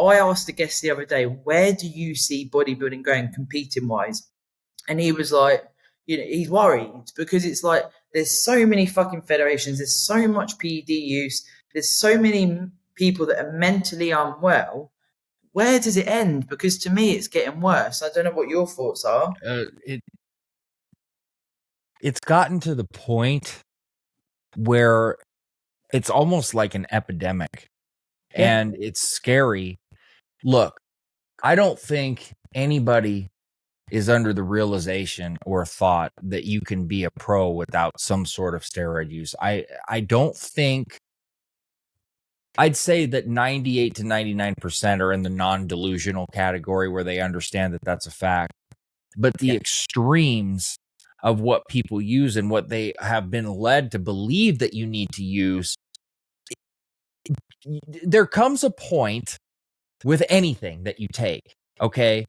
I asked a guest the other day, where do you see bodybuilding going competing wise? And he was like, he's worried because it's like there's so many fucking federations, there's so much PED use, there's so many people that are mentally unwell. Where does it end? Because to me, it's getting worse. I don't know what your thoughts are. It's gotten to the point where it's almost like an epidemic, and it's scary. Look, I don't think anybody is under the realization or thought that you can be a pro without some sort of steroid use. I don't think. I'd say that 98 to 99% are in the non-delusional category where they understand that that's a fact. But the extremes of what people use and what they have been led to believe that you need to use, there comes a point with anything that you take, okay,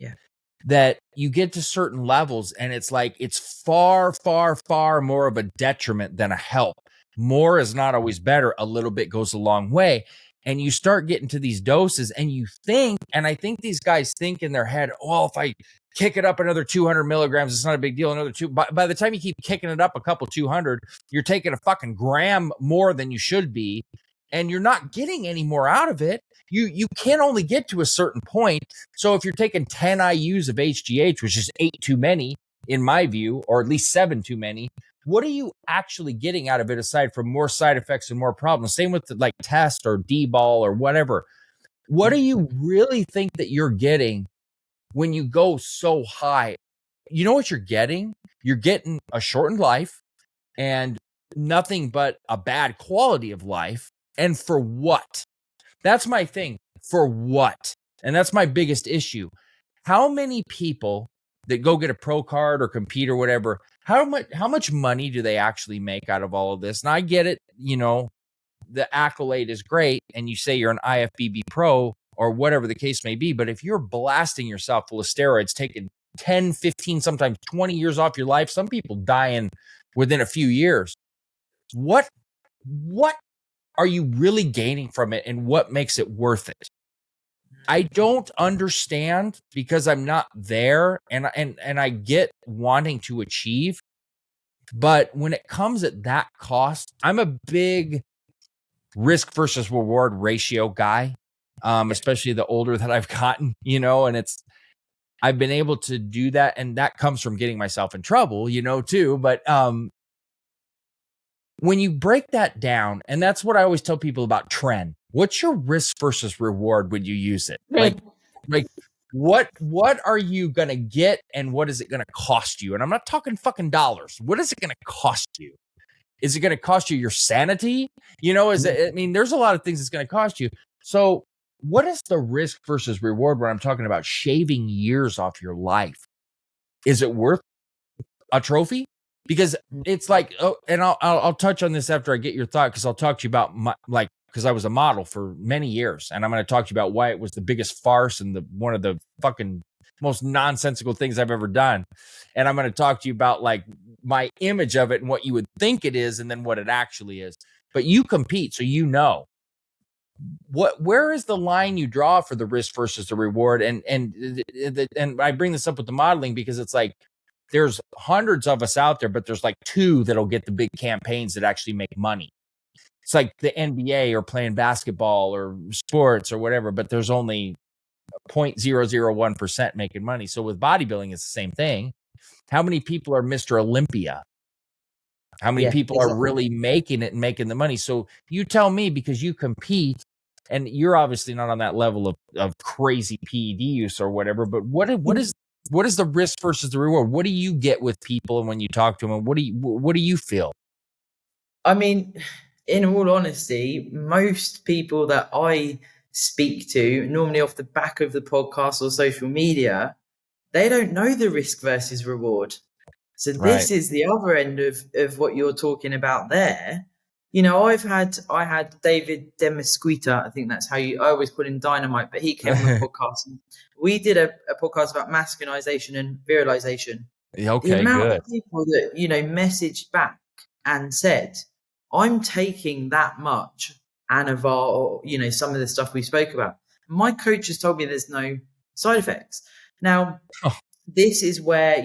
that you get to certain levels and it's like it's far, far, far more of a detriment than a help. More is not always better. A little bit goes a long way. And you start getting to these doses and you think, and I think these guys think in their head, oh, if I kick it up another 200 milligrams, it's not a big deal. Another two. By the time you keep kicking it up a couple 200, you're taking a fucking gram more than you should be. And you're not getting any more out of it. You can only get to a certain point. So if you're taking 10 IUs of HGH, which is 8 too many, in my view, or at least 7 too many, what are you actually getting out of it aside from more side effects and more problems? Same with like test or D-ball or whatever. What do you really think that you're getting when you go so high? You know what you're getting? You're getting a shortened life and nothing but a bad quality of life. And for what? That's my thing. For what? And that's my biggest issue. How many people that go get a pro card or compete or whatever, how much money do they actually make out of all of this? And I get it, the accolade is great and you say you're an IFBB pro or whatever the case may be, but if you're blasting yourself full of steroids, taking 10, 15, sometimes 20 years off your life, some people dying within a few years, what are you really gaining from it and what makes it worth it? I don't understand because I'm not there and I get wanting to achieve, but when it comes at that cost, I'm a big risk versus reward ratio guy, especially the older that I've gotten, and I've been able to do that. And that comes from getting myself in trouble, too. But when you break that down, and that's what I always tell people about trend, what's your risk versus reward when you use it? Like what are you going to get and what is it going to cost you? And I'm not talking fucking dollars. What is it going to cost you? Is it going to cost you your sanity? There's a lot of things it's going to cost you. So what is the risk versus reward when I'm talking about shaving years off your life? Is it worth a trophy? Because it's like, and I'll touch on this after I get your thought, because I'll talk to you about because I was a model for many years, and I'm going to talk to you about why it was the biggest farce and one of the fucking most nonsensical things I've ever done. And I'm going to talk to you about like my image of it and what you would think it is, and then what it actually is. But you compete, so where is the line you draw for the risk versus the reward? And I bring this up with the modeling because it's like, there's hundreds of us out there, but there's like 2 that'll get the big campaigns that actually make money. It's like the NBA or playing basketball or sports or whatever, but there's only 0.001% making money. So with bodybuilding, it's the same thing. How many people are Mr. Olympia? How many people are really making it and making the money? So you tell me, because you compete and you're obviously not on that level of crazy PED use or whatever, but what is the risk versus the reward? What do you get with people and when you talk to them, and what do you feel? I mean, in all honesty, most people that I speak to, normally off the back of the podcast or social media, they don't know the risk versus reward. So this is the other end of what you're talking about there. I had David Demasquita, I think that's how I always call him Dynamite, but he came on the podcast. And we did a podcast about masculinization and virilization. Okay, the amount good. of people that, messaged back and said, I'm taking that much Anavar or, some of the stuff we spoke about. my coach has told me there's no side effects. Now, this is where,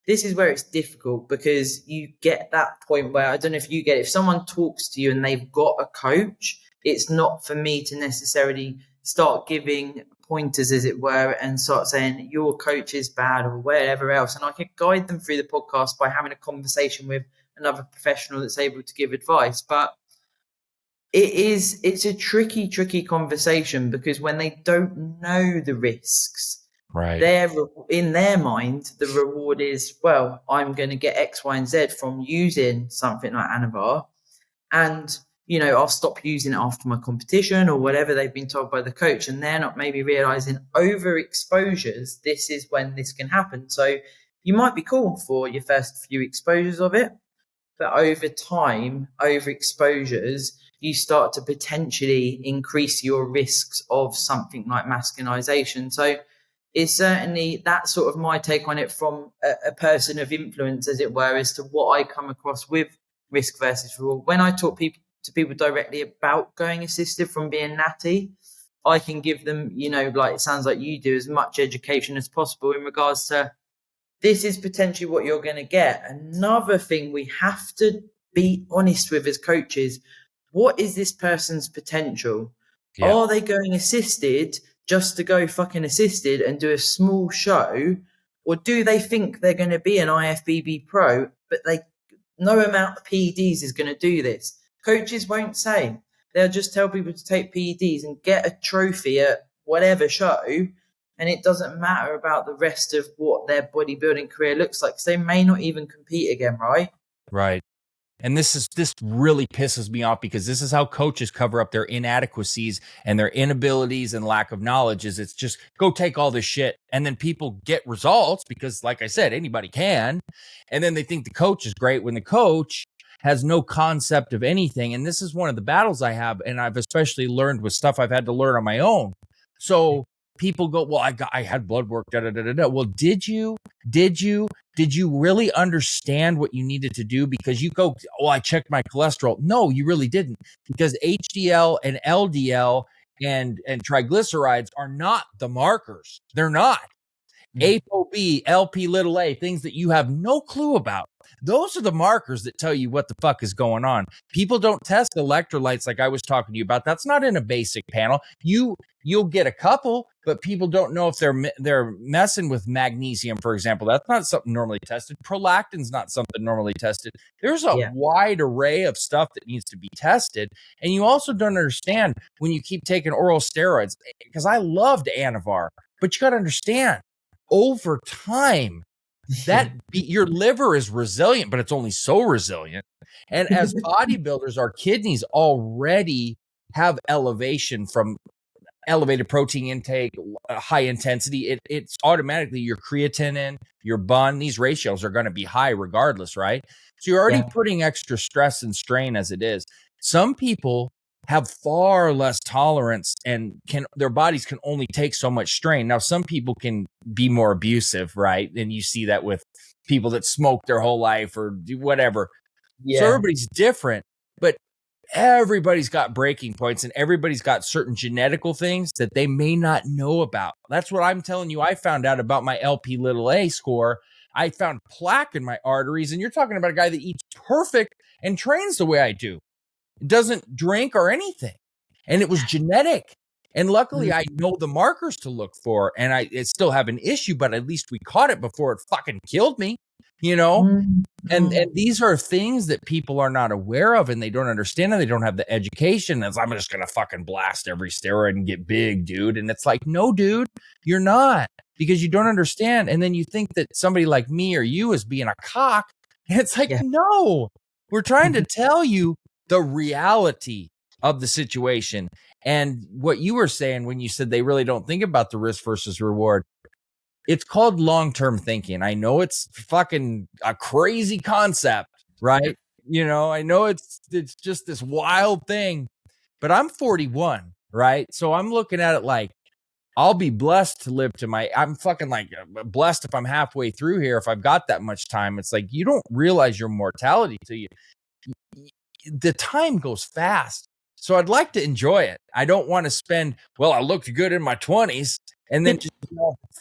this is where it's difficult, because you get that point where, I don't know if you get it, if someone talks to you and they've got a coach, it's not for me to necessarily start giving pointers, as it were, and start saying your coach is bad or whatever else. And I could guide them through the podcast by having a conversation with another professional that's able to give advice. But it's a tricky conversation, because when they don't know the risks, right, in their mind, the reward is, well, I'm going to get X, Y, and Z from using something like Anavar, and I'll stop using it after my competition or whatever they've been told by the coach. And they're not maybe realizing overexposures, this is when this can happen. So you might be cool for your first few exposures of it, but over time, overexposures, you start to potentially increase your risks of something like masculinization. So it's certainly that sort of my take on it from a person of influence, as it were, as to what I come across with risk versus reward. When I talk to people directly about going assisted from being natty, I can give them, like it sounds like you do, as much education as possible in regards to, this is potentially what you're going to get. Another thing we have to be honest with as coaches, what is this person's potential? Yeah. Are they going assisted just to go fucking assisted and do a small show? Or do they think they're going to be an IFBB pro, but no amount of PEDs is going to do this? Coaches won't say. They'll just tell people to take PEDs and get a trophy at whatever show. And it doesn't matter about the rest of what their bodybuilding career looks like, because they may not even compete again, right? Right. And this really pisses me off, because this is how coaches cover up their inadequacies and their inabilities and lack of knowledge. Is it's just go take all this shit, and then people get results because, like I said, anybody can. And then they think the coach is great when the coach has no concept of anything. And this is one of the battles I have, and I've especially learned with stuff I've had to learn on my own. So people go, well, I had blood work, da da da da da. Well, did you really understand what you needed to do? Because you go, oh, I checked my cholesterol. No, you really didn't, because HDL and LDL and triglycerides are not the markers. They're not. ApoB, LP(a), things that you have no clue about. Those are the markers that tell you what the fuck is going on. People don't test electrolytes like I was talking to you about. That's not in a basic panel. You'll get a couple, but people don't know if they're messing with magnesium, for example. That's not something normally tested. Prolactin's not something normally tested. There's a wide array of stuff that needs to be tested. And you also don't understand when you keep taking oral steroids, because I loved Anavar, but you got to understand, over time, that your liver is resilient, but it's only so resilient. And as bodybuilders, our kidneys already have elevation from elevated protein intake, high intensity. It's automatically your creatinine, your bun, these ratios are going to be high regardless, right? So you're already putting extra stress and strain as it is. Some people have far less tolerance and their bodies can only take so much strain. Now, some people can be more abusive, right? And you see that with people that smoke their whole life or do whatever. Yeah. So everybody's different, but everybody's got breaking points, and everybody's got certain genetical things that they may not know about. That's what I'm telling you. I found out about my LP(a) score. I found plaque in my arteries, and you're talking about a guy that eats perfect and trains the way I do. Doesn't drink or anything. And it was genetic. And luckily I know the markers to look for, and I still have an issue, but at least we caught it before it fucking killed me, And these are things that people are not aware of, and they don't understand, and they don't have the education. As I'm just going to fucking blast every steroid and get big, dude. And it's like, no, dude, you're not, because you don't understand. And then you think that somebody like me or you is being a cock. And it's like, no, we're trying to tell you the reality of the situation. And what you were saying when you said they really don't think about the risk versus reward, it's called long-term thinking. I know it's fucking a crazy concept, right? I know it's just this wild thing, but I'm 41, right? So I'm looking at it like, I'll be blessed to live to I'm fucking like blessed if I'm halfway through here, if I've got that much time. It's like, you don't realize your mortality till the time goes fast. So I'd like to enjoy it. I don't want to spend, well, I looked good in my 20s and then just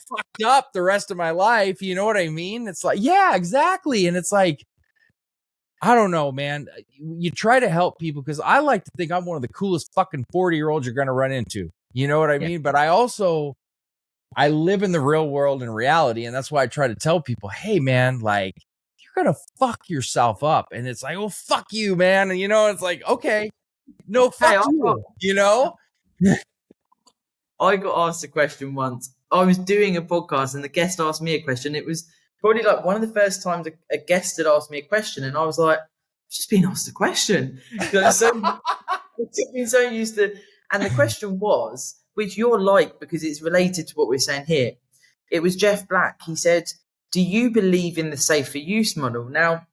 fucked up the rest of my life. You know what I mean? It's like, yeah, exactly. And it's like, I don't know, man. You try to help people because I like to think I'm one of the coolest fucking 40-year-olds you're going to run into. You know what I mean? But I live in the real world and reality. And that's why I try to tell people, hey, man, like, you're going to fuck yourself up. And it's like, oh, fuck you, man. And, it's like, okay, no, fuck you, I got asked a question once. I was doing a podcast and the guest asked me a question. It was probably like one of the first times a guest had asked me a question. And I was like, I've just been asked a question. It took me so used to. And the question was, which you're like, because it's related to what we're saying here. It was Jeff Black. He said, do you believe in the safer use model? Now,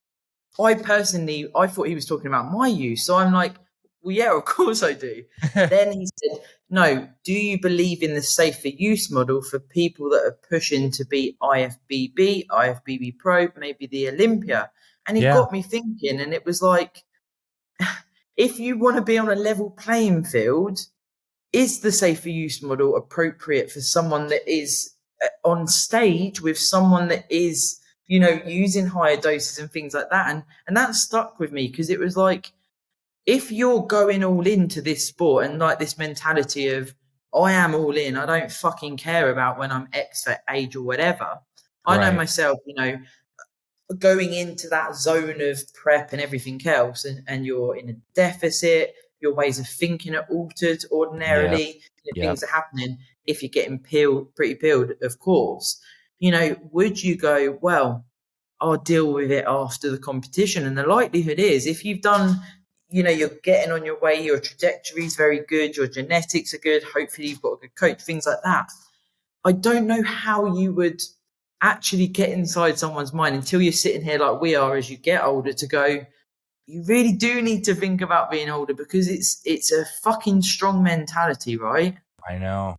I thought he was talking about my use. So I'm like, well, yeah, of course I do. Then he said, no, do you believe in the safer use model for people that are pushing to be IFBB, IFBB Pro, maybe the Olympia? And it got me thinking, and it was like, if you want to be on a level playing field, is the safer use model appropriate for someone that is on stage with someone that is, using higher doses and things like that? And that stuck with me because it was like, if you're going all into this sport and like this mentality of, I am all in, I don't fucking care about when I'm X for age or whatever. I know myself, going into that zone of prep and everything else, and you're in a deficit, your ways of thinking are altered ordinarily, things are happening. If you're getting pretty peeled, of course, would you go, well, I'll deal with it after the competition? And the likelihood is, if you've done, you're getting on your way, your trajectory is very good, your genetics are good, hopefully you've got a good coach, things like that. I don't know how you would actually get inside someone's mind until you're sitting here like we are as you get older to go, you really do need to think about being older, because it's a fucking strong mentality, right? I know.